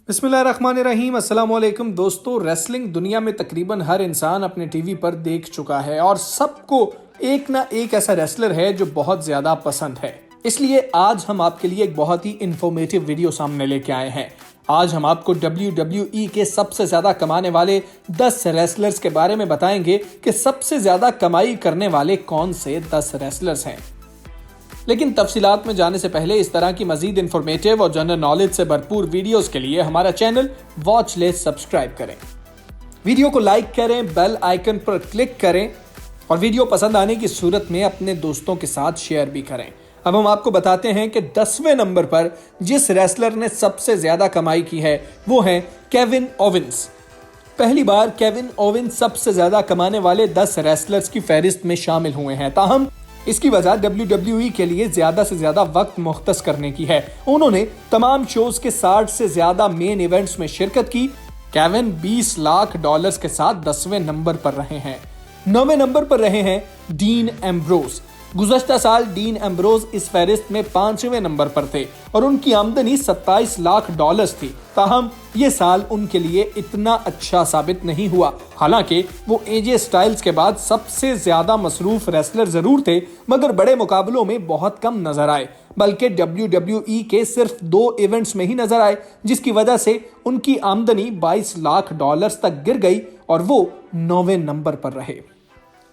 बिस्मिल्लाहिर्रहमानिर्रहीम। अस्सलाम वालेकुम दोस्तों, रेसलिंग दुनिया में तकरीबन हर इंसान अपने टीवी पर देख चुका है और सबको एक ना एक ऐसा रेसलर है जो बहुत ज्यादा पसंद है। इसलिए आज हम आपके लिए एक बहुत ही इंफॉर्मेटिव वीडियो सामने लेके आए हैं। आज हम आपको WWE के सबसे ज्यादा कमाने वाले 10 रेसलर्स के बारे में बताएंगे कि सबसे ज्यादा कमाई करने वाले कौन से 10 रेसलर्स हैं। लेकिन तफसीलात में जाने से पहले इस तरह की मजीद इंफॉर्मेटिव और जनरल नॉलेज से भरपूर वीडियोस के लिए हमारा चैनल वॉच लिस्ट सब्सक्राइब करें, वीडियो को लाइक करें, बेल आइकन पर क्लिक करें और वीडियो पसंद आने की सूरत में अपने दोस्तों के साथ शेयर भी करें। अब हम आपको बताते हैं कि 10वें नंबर पर जिस रेसलर ने सबसे ज्यादा कमाई की है वो है केविन ओवेंस। पहली बार केविन ओवेंस सबसे ज्यादा कमाने वाले 10 रेसलर्स की फहरिस्त में शामिल हुए हैं। ताहम इसकी वजह WWE के लिए ज्यादा से ज्यादा वक्त मुख्तस करने की है। उन्होंने तमाम शोज के 60 से ज्यादा मेन इवेंट्स में शिरकत की। केविन $20 लाख के साथ 10वें नंबर पर रहे हैं। 9वें नंबर पर रहे हैं डीन एम्ब्रोज। गुज़श्ता साल डीन एम्ब्रोज इस फहरिस्त में 5वें नंबर पर थे और उनकी आमदनी $27 लाख थी। ताहम ये साल उनके लिए इतना अच्छा साबित नहीं हुआ। हालांकि वो एजे स्टाइल्स के बाद सबसे ज्यादा मसरूफ रेसलर जरूर थे, मगर बड़े मुकाबलों में बहुत कम नजर आए, बल्कि WWE के सिर्फ 2 इवेंट्स में ही नजर आए, जिसकी वजह से उनकी आमदनी $22 लाख तक गिर गई और वो 9वें नंबर पर रहे।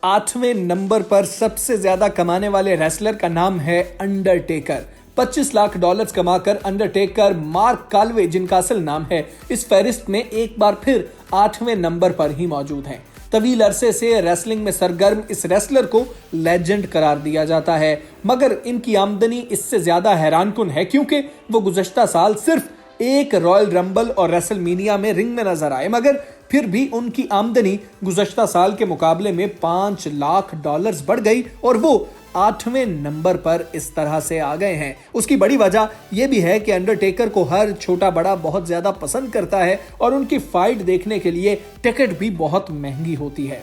8वें नंबर पर सबसे ज्यादा कमाने वाले रेसलर का नाम है अंडरटेकर। $25 लाख कमाकर अंडरटेकर मार्क काल्वे, जिनका असल नाम है, इस फहरिस्त में एक बार फिर 8वें नंबर पर ही मौजूद हैं। तवील अरसे से रेसलिंग में सरगर्म इस रेसलर को लेजेंड करार दिया जाता है, मगर इनकी आमदनी इससे ज्यादा हैरानकुन है क्योंकि वो गुज़श्ता साल सिर्फ एक रॉयल रंबल और रेसलमेनिया में रिंग में नजर आए, मगर फिर भी उनकी आमदनी गुज़श्ता साल के मुकाबले में $5 लाख बढ़ गई और वो 8वें नंबर पर इस तरह से आ गए हैं। उसकी बड़ी वजह यह भी है कि अंडरटेकर को हर छोटा बड़ा बहुत ज्यादा पसंद करता है और उनकी फाइट देखने के लिए टिकट भी बहुत महंगी होती है।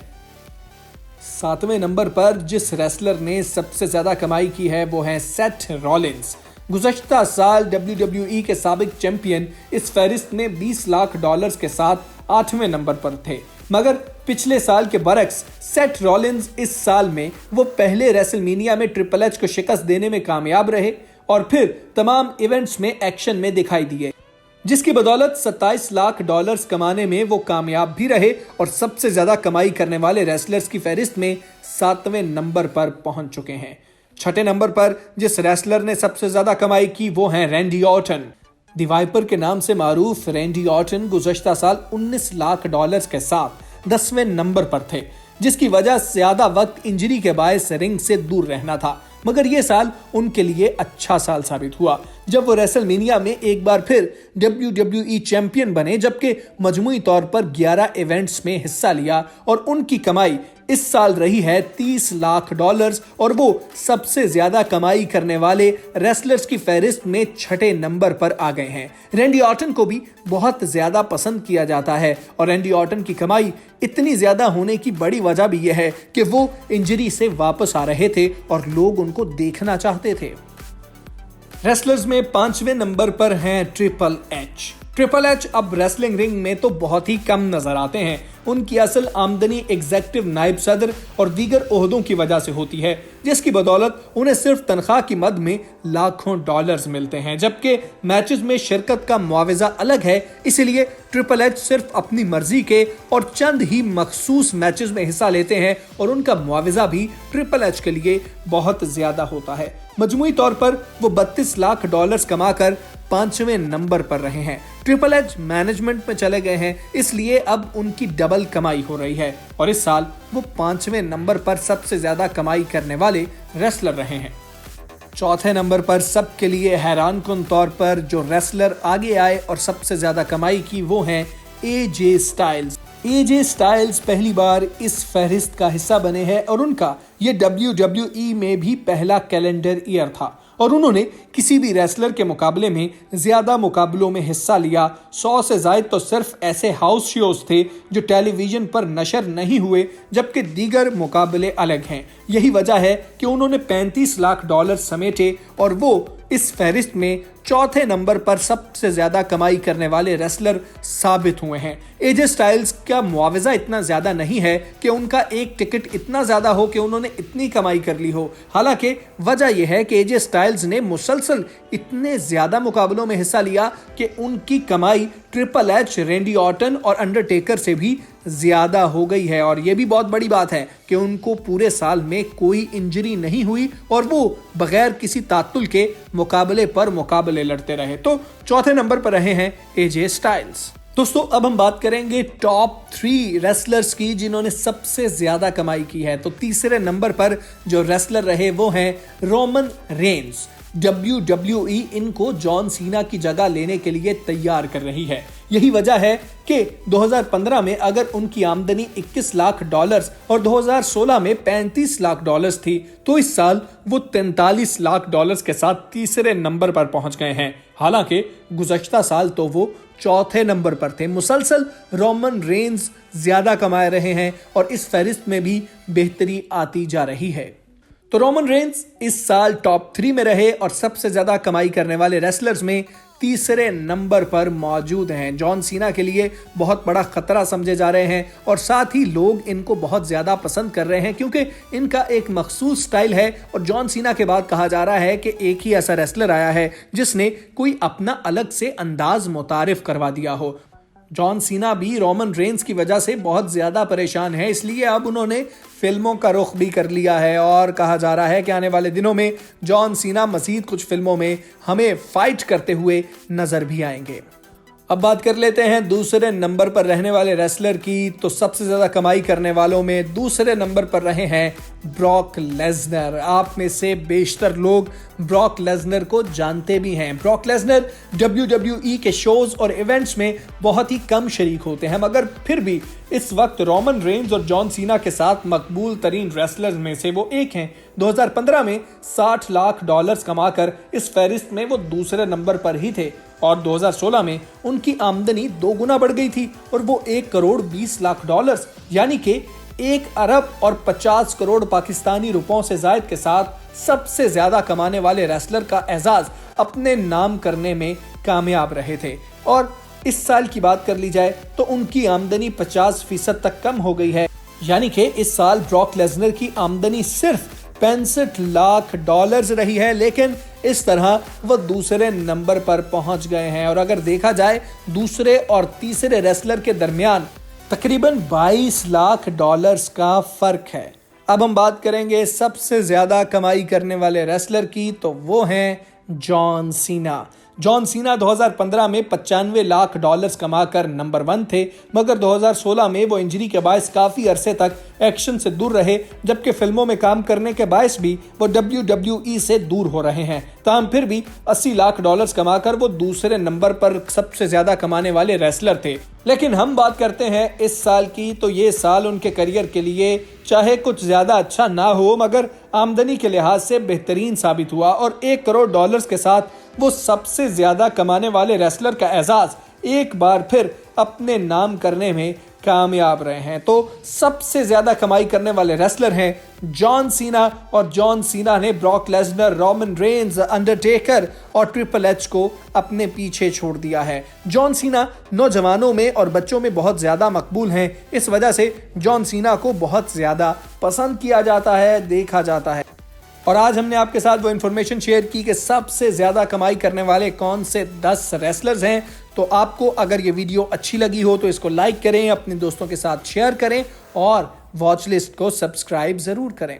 7वें नंबर पर जिस रेसलर ने सबसे ज्यादा कमाई की है वो है सेथ रॉलिंस। गुज़श्ता साल WWE के साबिक चैंपियन इस फहरिस्त में $20 लाख के साथ 8वें नंबर पर थे, मगर पिछले साल के बरक्स सेथ रॉलिंस इस साल में वो पहले रेसलमेनिया में ट्रिपल एच को शिकस्त देने में कामयाब रहे और फिर तमाम इवेंट्स में एक्शन में दिखाई दिए, जिसकी बदौलत $27 लाख कमाने में वो कामयाब भी रहे और सबसे ज्यादा कमाई करने वाले रेसलर्स की फहरिस्त में 7वें नंबर पर पहुंच चुके हैं। 6ठे नंबर पर जिस रेसलर ने सबसे ज्यादा कमाई की वो हैं रैंडी ऑर्टन। दी वाइपर के नाम से मारूफ रैंडी ऑर्टन गुज़श्ता साल $19 लाख के साथ 10वें नंबर पर थे, जिसकी वजह ज्यादा वक्त इंजरी के बायस रिंग से दूर रहना था। मगर ये साल उनके लिए अच्छा साल साबित हुआ जब वो रेसलमेनिया में एक बार फिर WWE चैंपियन बने, जबकि मजमूई तौर पर 11 इवेंट्स में हिस्सा लिया और उनकी कमाई इस साल रही है $30 लाख और वो सबसे ज्यादा कमाई करने वाले रेसलर्स की फहरिस्त में 6ठे नंबर पर आ गए हैं। रैंडी ऑर्टन को भी बहुत ज्यादा पसंद किया जाता है और रैंडी ऑर्टन की कमाई इतनी ज्यादा होने की बड़ी वजह भी यह है कि वो इंजरी से वापस आ रहे थे और लोग उनको देखना चाहते थे। रेसलर्स में 5वें नंबर पर हैं ट्रिपल एच। ट्रिपल एच अब रेसलिंग रिंग में तो बहुत ही कम नजर आते हैं। उनकी असल आमदनी एग्जीक्यूटिव नायब सदर और दीगर ओहदों की वजह से होती है, जिसकी बदौलत उन्हें सिर्फ तनख्वाह की मद में लाखों डॉलर्स मिलते हैं, जबकि मैचेस में शिरकत का मुआवजा अलग है। इसलिए ट्रिपल एच सिर्फ अपनी मर्जी के और चंद ही मखसूस मैचेस में हिस्सा लेते हैं और उनका मुआवजा भी ट्रिपल एच के लिए बहुत ज्यादा होता है। मजमूई तौर पर वो $32 लाख कमाकर 5वें नंबर पर रहे हैं। ट्रिपल एच मैनेजमेंट में चले गए हैं, इसलिए अब उनकी डबल कमाई हो रही है और इस साल वो 5वें नंबर पर सबसे ज्यादा कमाई करने वाले रेसलर रहे हैं। 4थे नंबर पर सबके लिए हैरानकुन तौर पर जो रेसलर आगे आए और सबसे ज्यादा कमाई की वो हैं एजे स्टाइल्स। एजे स्टाइल्स पहली बार इस फहरिस्त का हिस्सा बने हैं और उनका ये WWE में भी पहला कैलेंडर ईयर था और उन्होंने किसी भी रेसलर के मुकाबले में ज्यादा मुकाबलों में हिस्सा लिया। 100 से ज्यादा तो सिर्फ ऐसे हाउस शोज थे जो टेलीविजन पर नशर नहीं हुए, जबकि दीगर मुकाबले अलग हैं। यही वजह है कि उन्होंने $35 लाख समेटे और वो इस फहरिस्त में चौथे नंबर पर सबसे ज्यादा कमाई करने वाले रेसलर साबित हुए हैं। एजे स्टाइल्स का मुआवजा इतना ज्यादा नहीं है कि उनका एक टिकट इतना ज्यादा हो कि उन्होंने इतनी कमाई कर ली हो। हालांकि वजह यह है कि एजे स्टाइल्स ने मुसलसल इतने ज्यादा मुकाबलों में हिस्सा लिया कि उनकी कमाई ट्रिपल एच, रैंडी ऑर्टन और अंडरटेकर से भी ज्यादा हो गई है। और यह भी बहुत बड़ी बात है कि उनको पूरे साल में कोई इंजरी नहीं हुई और वो बगैर किसी तात्तुल के मुकाबले पर मुकाबले लड़ते रहे। तो चौथे नंबर पर रहे हैं एजे स्टाइल्स। दोस्तों, अब हम बात करेंगे टॉप 3 रेसलर्स की जिन्होंने सबसे ज्यादा कमाई की है। तो तीसरे नंबर पर जो रेसलर रहे वो हैं रोमन रेंस। WWE इनको जॉन सीना की जगह लेने के लिए तैयार कर रही है। यही वजह है कि 2015 में अगर उनकी आमदनी $21 लाख और 2016 में $35 लाख थी, तो इस साल वो $43 लाख के साथ तीसरे नंबर पर पहुंच गए हैं। हालांकि गुज़श्ता साल तो वो चौथे नंबर पर थे। मुसलसल रोमन रेंस ज्यादा कमा रहे हैं और इस फहरिस्त में भी बेहतरी आती जा रही है। तो रोमन रेंस इस साल टॉप 3 में रहे और सबसे ज्यादा कमाई करने वाले रेसलर्स में तीसरे नंबर पर मौजूद हैं। जॉन सीना के लिए बहुत बड़ा खतरा समझे जा रहे हैं और साथ ही लोग इनको बहुत ज्यादा पसंद कर रहे हैं क्योंकि इनका एक मखसूस स्टाइल है। और जॉन सीना के बाद कहा जा रहा है कि एक ही ऐसा रेसलर आया है जिसने कोई अपना अलग से अंदाज मुतारिफ करवा दिया हो। जॉन सीना भी रोमन रेंस की वजह से बहुत ज्यादा परेशान है, इसलिए अब उन्होंने फिल्मों का रुख भी कर लिया है और कहा जा रहा है कि आने वाले दिनों में जॉन सीना मजीद कुछ फिल्मों में हमें फाइट करते हुए नजर भी आएंगे। अब बात कर लेते हैं दूसरे नंबर पर रहने वाले रेसलर की। तो सबसे ज्यादा कमाई करने वालों में दूसरे नंबर पर रहे हैं ब्रॉक लेसनर। आप में से बेशतर लोग ब्रॉक लेसनर को जानते भी हैं। ब्रॉक लेसनर WWE के शोज और इवेंट्स में बहुत ही कम शरीक होते हैं, मगर फिर भी इस वक्त रोमन रेंस और जॉन सीना के साथ मकबूल तरीन रेसलर्स में से वो एक हैं। 2015 में $60 लाख कमाकर इस फहरिस्त में वो दूसरे नंबर पर ही थे और 2016 में उनकी आमदनी 2 गुना बढ़ गई थी और वो $1 करोड़ 20 लाख यानी कि 1 अरब और 50 करोड़ पाकिस्तानी रुपयों से जायद के साथ सबसे ज्यादा कमाने वाले रेसलर का एजाज अपने नाम करने में कामयाब रहे थे। और इस साल की बात कर ली जाए तो उनकी आमदनी 50% तक कम हो गई है, यानी कि इस साल ब्रॉक लेसनर की आमदनी सिर्फ $65 लाख रही है, लेकिन इस तरह वह दूसरे नंबर पर पहुंच गए हैं। और अगर देखा जाए दूसरे और तीसरे रेसलर के दरमियान तकरीबन $22 लाख का फर्क है। अब हम बात करेंगे सबसे ज्यादा कमाई करने वाले रेसलर की, तो वो हैं जॉन सीना। जॉन सीना 2015 में $95 लाख कमाकर नंबर 1 थे, मगर 2016 में वो इंजरी के बायस काफी अरसे तक एक्शन से दूर रहे, जबकि फिल्मों में काम करने के बायस भी वो WWE से दूर हो रहे हैं। ताहम फिर भी $80 लाख कमाकर वो दूसरे नंबर पर सबसे ज्यादा कमाने वाले रेसलर थे। लेकिन हम बात करते हैं इस साल की, तो ये साल उनके करियर के लिए चाहे कुछ ज्यादा अच्छा ना हो, मगर आमदनी के लिहाज से बेहतरीन साबित हुआ और $1 करोड़ के साथ वो सबसे ज्यादा कमाने वाले रेसलर का एजाज एक बार फिर अपने नाम करने में कामयाब रहे हैं। तो सबसे ज्यादा कमाई करने वाले रेसलर हैं जॉन सीना, और जॉन सीना ने Brock Lesnar, Roman Reigns, Undertaker और ट्रिपल एच को अपने पीछे छोड़ दिया है। जॉन सीना नौजवानों में और बच्चों में बहुत ज्यादा मकबूल हैं, इस वजह से जॉन सीना को बहुत ज्यादा पसंद किया जाता है, देखा जाता है। और आज हमने आपके साथ वो इन्फॉर्मेशन शेयर की कि सबसे ज्यादा कमाई करने वाले कौन से 10 रेसलर्स हैं। तो आपको अगर ये वीडियो अच्छी लगी हो तो इसको लाइक करें, अपने दोस्तों के साथ शेयर करें और वॉच लिस्ट को सब्सक्राइब जरूर करें।